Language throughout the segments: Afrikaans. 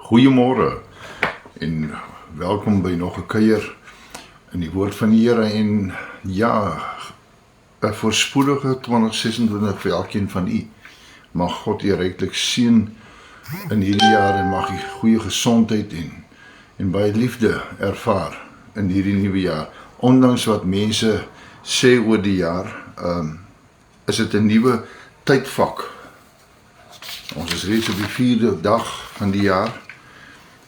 Goeiemôre en welkom by nog 'n kuier in die woord van die Here en ja, 'n voorspoedige 2026 vir elkeen van u. Mag God u ryklik seën in hierdie jaar en mag u goeie gesondheid en baie liefde ervaar in hierdie nuwe jaar. Ondanks wat mense sê oor die jaar, is dit 'n nuwe tydvak. Ons is reeds op die 4de dag van die jaar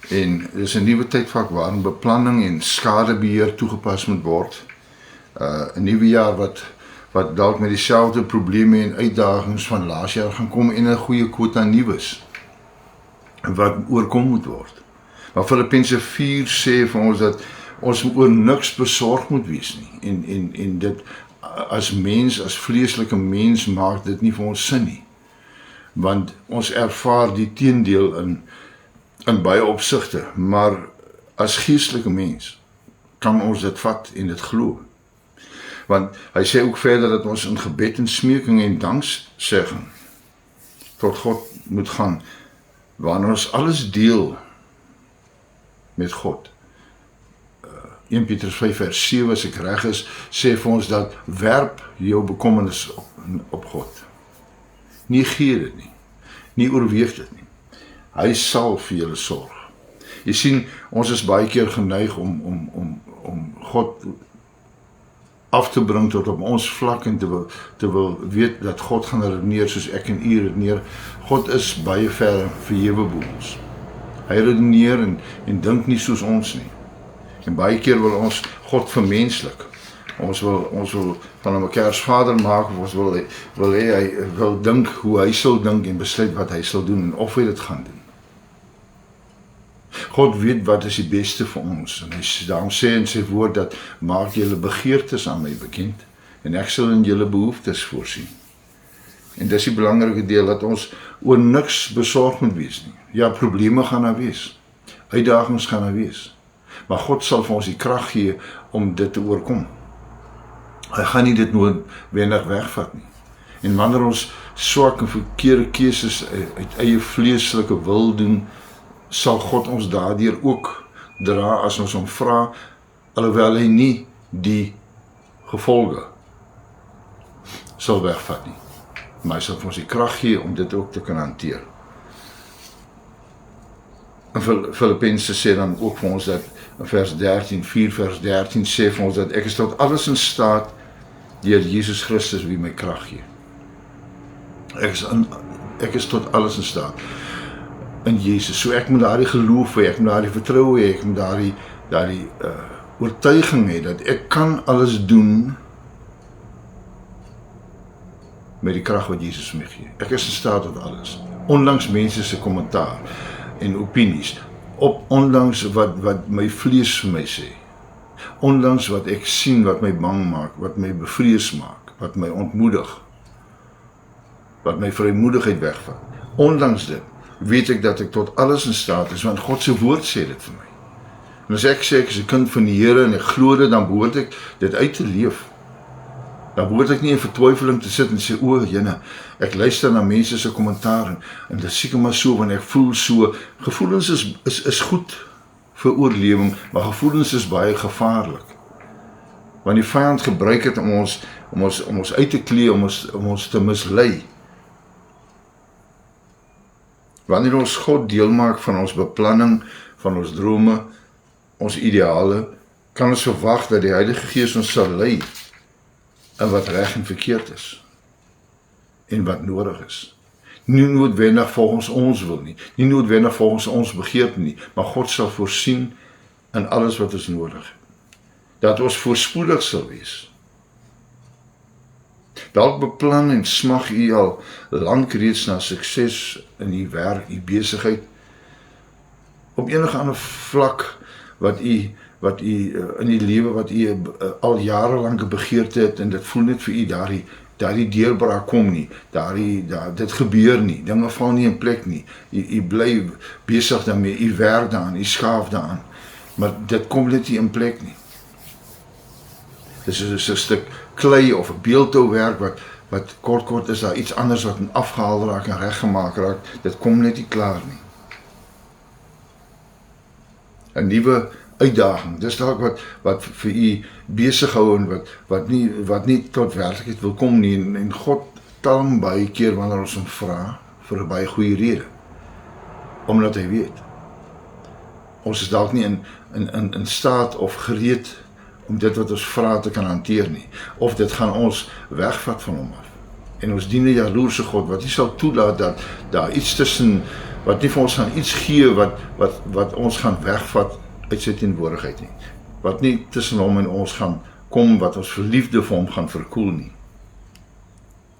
en dit is 'n nuwe tydvak waarin beplanning en skadebeheer toegepas moet word. 'n Nuwe jaar wat dalk met dieselfde probleme en uitdagings van laas jaar gaan kom en 'n goeie kwota nuus wat oorkom moet word. Maar Filippense 4 sê vir ons dat ons oor niks besorg moet wees nie. En dit as mens, as vleeslike mens maak dit nie vir ons sin nie. Want ons ervaar die teendeel in baie opsigte, maar as geestelike mens kan ons dit vat en dit glo. Want hy sê ook verder dat ons in gebed en smeking en danksegging tot God moet gaan, wanneer ons alles deel met God. 1 Petrus 5 vers 7, as ek reg is, sê vir ons dat werp jou bekommernis op God. Nie gee dit nie, nie oorweeg dit nie. Hy sal vir julle sorg. Jy sien, ons is baie keer geneig om God af te bring tot op ons vlak en te wil weet dat God gaan redeneer soos ek en u redeneer. God is baie ver verhewe bo ons. Hy redeneer en dink nie soos ons nie. En baie keer wil ons God vermenslik. Ons wil van hom 'n Kersvader maak, of ons hy wil dink hoe hy sal dink en besluit wat hy sal doen en of hy dit gaan doen. God weet wat is die beste vir ons en daarom sê in sy woord dat maak julle begeertes aan my bekend en ek sal in julle behoeftes voorsien. En dis die belangrike deel dat ons oor niks besorg moet wees nie. Ja, probleme gaan daar wees. Uitdagings gaan daar wees. Maar God sal vir ons die krag gee om dit te oorkom. Hy gaan nie dit noodwendig wegvat nie. En wanneer ons swak en verkeerde keuses uit eie vleeslike wil doen, sal God ons daardeur ook dra as ons hom vra, alhoewel hy nie die gevolge sal wegvat nie. Maar hy sal vir ons die krag gee om dit ook te kan hanteer. En Filippense sê dan ook vir ons dat in vers 13, 4 vers 13 sê vir ons dat ek is tot alles in staat deur Jesus Christus wie my krag gee. Ek is tot alles in staat in Jesus. So ek moet daardie geloof hê, ek moet daardie vertroue hê, ek moet daardie oortuiging hê dat ek kan alles doen met die krag wat Jesus vir my gee. Ek is in staat tot alles. Ondanks mense se kommentaar en opinies, ondanks wat my vlees vir my sê, ondanks wat ek sien wat my bang maak, wat my bevrees maak, wat my ontmoedig, wat my vrymoedigheid wegvat. Ondanks dit weet ek dat ek tot alles in staat is, want God se woord sê dit vir my. En as ek sê ek is 'n kind van die Here en ek glo dit, dan behoort ek dit uit te leef. Dan behoort ek nie in vertwyfeling te sit en sê, o, Jene, ek luister na mense se kommentaar en dit is seker maar so, want ek voel so. Gevoelens is goed vir oorlewing, maar gevoelens is baie gevaarlik. Want die vyand gebruik dit om ons uit te klee, om ons te mislei. Wanneer ons God deel maak van ons beplanning, van ons drome, ons ideale, kan ons verwag dat die Heilige Gees ons sal lei in wat reg en verkeerd is en wat nodig is. Nie noodwendig volgens ons wil nie noodwendig volgens ons begeerte nie, maar God sal voorsien in alles wat ons nodig het. Dat ons voorspoedig sal wees. Dalk beplan en smag u al lank reeds na sukses in u werk, u besigheid, op enige ander vlak wat u in die lewe wat u al jare lank 'n begeerte het en dit voel net vir u daardie deurbraak kom nie, dit gebeur nie, dinge val nie in plek nie, u bly besig daarmee, u werk daaraan, u skaaf daaraan, maar dit kom net nie in plek nie. Dis is 'n stuk klei of 'n beeldhouwerk wat kort is daar iets anders wat afgehaal raak en reggemaak raak, dit kom net nie klaar nie. 'n nuwe uitdaging. Dis dalk wat vir u besig hou en wat nie tot werklikheid wil kom nie. En God tel hom baie keer wanneer ons hom vra vir 'n baie goeie rede. Omdat hy weet. Ons is dalk nie in staat of gereed om dit wat ons vra te kan hanteer nie. Of dit gaan ons wegvat van hom af. En ons dien 'n jaloerse God wat nie sal toelaat dat daar iets tussen, wat nie vir ons gaan iets gee wat ons gaan wegvat uit sy teenwoordigheid nie. Wat nie tussen hom en ons gaan kom, wat ons verliefde vir hom gaan verkoel nie.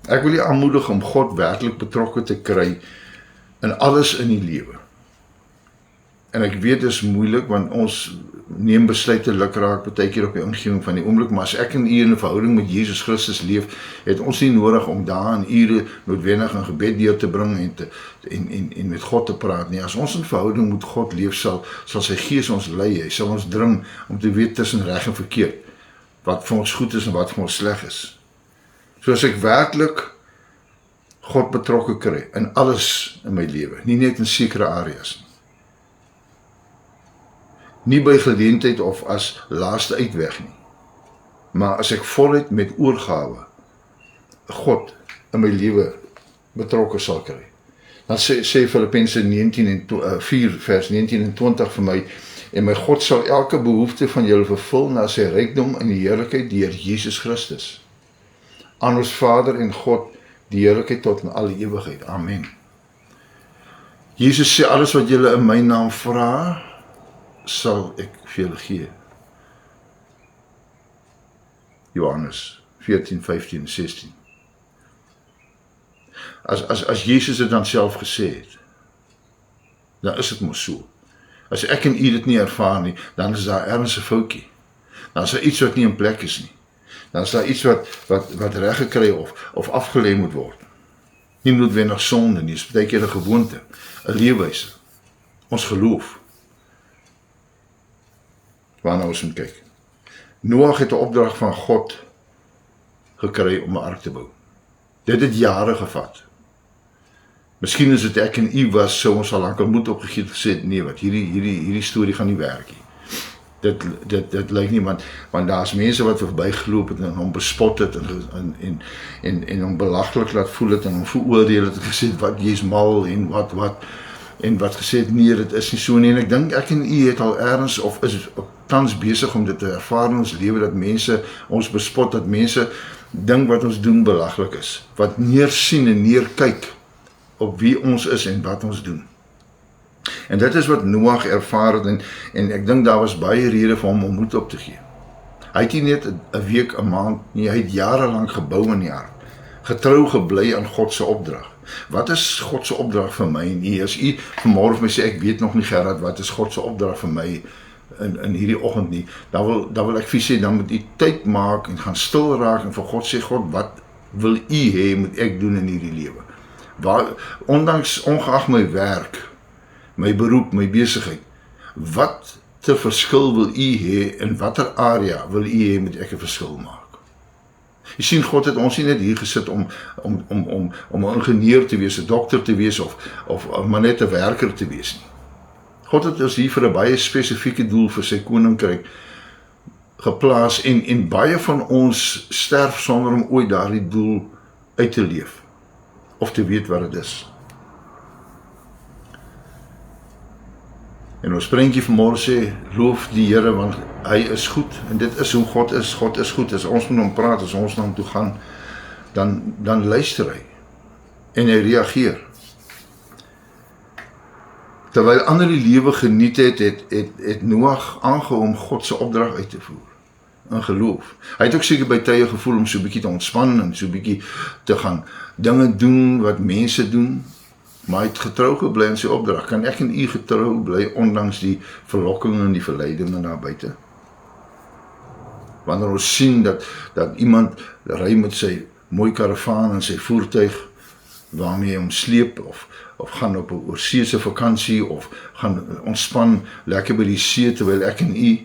Ek wil u aanmoedig om God werklik betrokke te kry in alles in die lewe. En ek weet dit is moeilik, want ons neem besluite lukraak baie keer op die omgewing van die oomblik, maar as ek en u in 'n verhouding met Jesus Christus leef, het ons nie nodig om daar in ure noodwendig 'n gebed deur te bring en met God te praat nie. As ons in verhouding met God leef, sal sy Gees ons lei. Hy sal ons dring om te weet tussen reg en verkeerd, wat vir ons goed is en wat vir ons sleg is. So as ek werklik God betrokke kry in alles in my lewe, nie net in sekere areas nie. Nie by geleentheid of as laaste uitweg nie, maar as ek voluit met oorgawe God in my lewe betrokke sal kry. Dan sê Filippense 4 vers 19 en 20 vir my, en my God sal elke behoefte van julle vervul na sy rykdom in die heerlikheid deur Jesus Christus. Aan ons Vader en God die heerlikheid tot in alle ewigheid. Amen. Jesus sê, alles wat julle in my naam vra, sal ek vir julle gee. Johannes 14, 15 en 16. As Jesus dit dan self gesê het, dan is dit mos so. As ek en u dit nie ervaar nie, dan is daar ergens 'n foutjie. Dan is daar iets wat nie in plek is nie. Dan is daar iets wat reg gekry of afgelê moet word. Nie noodwendig sonde nie, dis baie keer 'n gewoonte, 'n leefwyse. Ons geloof. Waarna ons moet kyk. Noag het 'n opdrag van God gekry om 'n ark te bou. Dit het jare gevat. Miskien as dit ek en u was, sou ons al lank moed opgegee het gesê, nee, wat hierdie storie gaan nie werk nie. Dit lyk nie, want daar's mense wat verbygeloop het en hom bespot het en hom belaglik laat voel het en hom veroordeel het en gesê wat jy's mal en wat gesê het nee, dit is nie so nie. En ek dink ek en u het al ergens of is tans besig om dit te ervaar in ons lewe, dat mense ons bespot, dat mense dink wat ons doen belaglik is, wat neersien en neerkyk op wie ons is en wat ons doen. En dit is wat Noag ervaar het en ek dink daar was baie rede vir hom om moed op te gee. Hy het nie net 'n week, 'n maand nie, hy het jare lank gebou in die ark, getrou gebly aan God se opdrag. Wat is God se opdrag vir my en u? As u vanmôre vir my sê, ek weet nog nie Gerard, wat is God se opdrag vir my in hierdie oggend nie, dan wil ek vir sê, dan moet u tyd maak en gaan stil raak en vir God sê, God, wat wil u hê moet ek doen in hierdie lewe? Ongeag my werk, my beroep, my besigheid, wat te verskil wil u hê, in watter area wil u hê moet ek 'n verskil maak? Jy sien, God het ons nie net hier gesit om 'n ingenieur te wees, 'n dokter te wees of maar net 'n werker te wees nie. God het ons hier vir 'n baie spesifieke doel vir sy koninkryk geplaas en baie van ons sterf sonder om ooit daardie doel uit te leef of te weet wat dit is. En ons prentjie vanmôre sê, loof die Here want hy is goed en dit is hoe God is. God is goed. As ons met hom praat, as ons na hom toe gaan, dan luister hy en hy reageer. Terwyl ander die lewe geniet het Noag aangehou om God se opdrag uit te voer in geloof. Hy het ook seker by tye gevoel om so 'n bietjie te ontspan en so 'n bietjie te gaan dinge doen wat mense doen, maar hy het getrou gebly in sy opdrag. Kan ek en u getrou bly ondanks die verlokkings en die verleidinge daar buite? Wanneer ons sien dat iemand ry met sy mooi karavaan en sy voertuig waarmee hy hom sleep of gaan op 'n oorseese vakansie of gaan ontspan lekker by die see, terwyl ek en u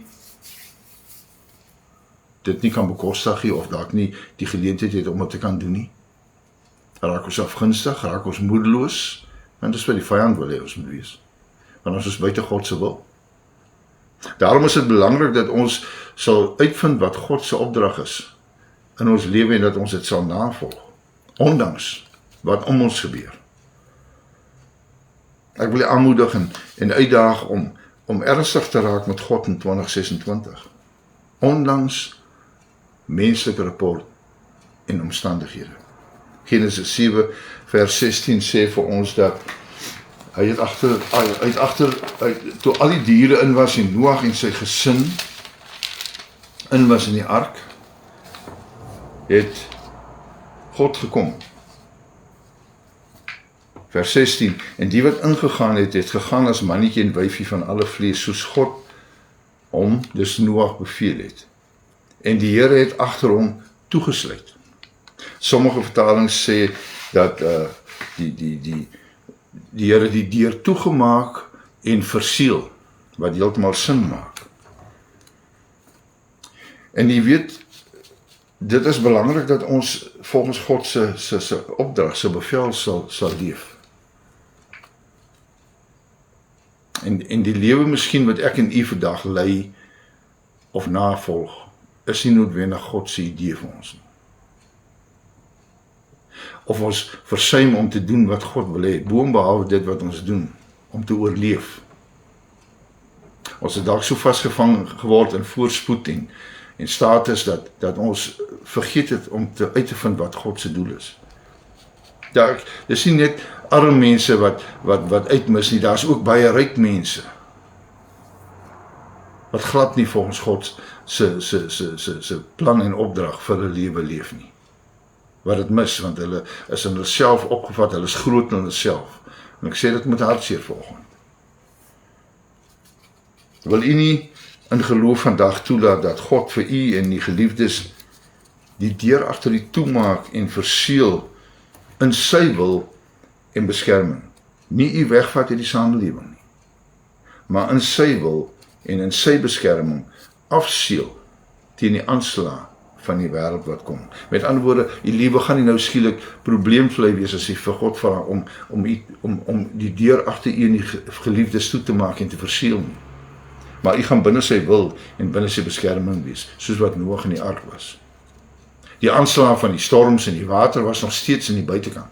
dit nie kan bekostig nie of dalk nie die geleentheid het om dit te kan doen nie. Raak ons afgunstig, raak ons moedeloos, want dis wat die vyand wil hê ons moet wees. Want ons is buite God se wil. Daarom is dit belangrik dat ons sal uitvind wat God se opdrag is in ons lewe en dat ons dit sal navolg, ondanks wat om ons gebeur. Ek wil u aanmoedig en uitdaag om ernstig te raak met God in 2026, ondanks menslike rapport en omstandighede. Genesis 7 vers 16 sê vir ons dat hy het toe al die diere in was en Noag en sy gesin in was in die ark, het God gekom. Vers 16, en die wat ingegaan het gegaan as mannetjie en wyfie van alle vlees, soos God hom, dus Noag, beveel het. En die Here het agter hom toegesluit. Sommige vertalings sê dat die Here die deur toegemaak en verseël, wat heeltemal sin maak. En jy weet, dit is belangrik dat ons volgens God se opdrag, se bevel sal leef. En die lewe miskien wat ek en u vandag lei of navolg, is nie noodwendig God se idee vir ons nie. Of ons versuim om te doen wat God wil hê, boonbehalwe dit wat ons doen, om te oorleef. Ons het dalk so vasgevang geword in voorspoed en status dat ons vergeet het om uit te vind wat God se doel is. Dis nie net arme mense wat uitmis nie, daar's ook baie ryk mense wat glad nie volgens God se plan en opdrag vir hulle lewe leef nie. Wat dit mis, want hulle is in hulle self opgevat, hulle is groot in hulle self. En ek sê dit met hartseer vanoggend. Wil u nie in geloof vandag toelaat dat God vir u en die geliefdes die deur agter u toemaak en verseël in sy wil en beskerming. Nie u wegvat uit die samelewing nie, maar in sy wil en in sy beskerming afseël teen die aanslag van die wêreld wat kom. Met ander woorde, die lewe gaan nie nou skielik probleemvlei wees as jy vir God vra om die deur agter u en die geliefdes toe te maak en te verseël nie. Maar u gaan binne sy wil en binne sy beskerming wees, soos wat Noag in die ark was. Die aanslag van die storms en die water was nog steeds in die buitekant.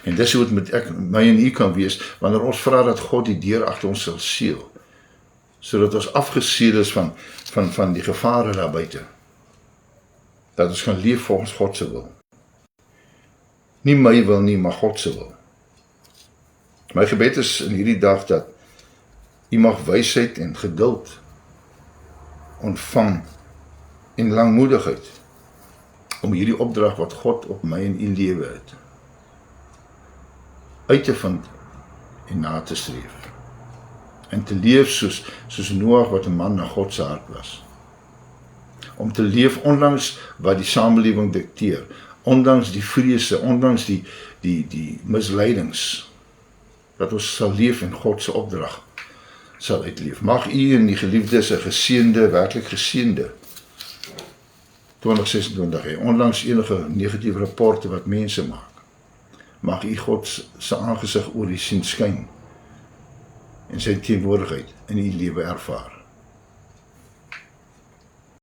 En dis hoe dit met my en u kan wees, wanneer ons vra dat God die deur agter ons sal seël, sodat ons afgeseël is van die gevare daar buite. Dat ons kan leef volgens God se wil. Nie my wil nie, maar God se wil. My gebed is in hierdie dag dat u mag wysheid en geduld ontvang en langmoedigheid om hierdie opdrag wat God op my en u lewe het uit te vind en na te streef. En te leef soos Noag wat 'n man na God se hart was. Om te leef ondanks wat die samelewing dikteer, ondanks die vrese, ondanks die misleidings, dat ons sal leef en God se opdrag sal uitleef. Mag u en die geliefdes 'n geseënde, werklik geseënde 2026 hê, ondanks enige negatiewe rapporte wat mense maak. Mag u God se aangesig oor u sien skyn en sy teenwoordigheid in u lewe ervaar.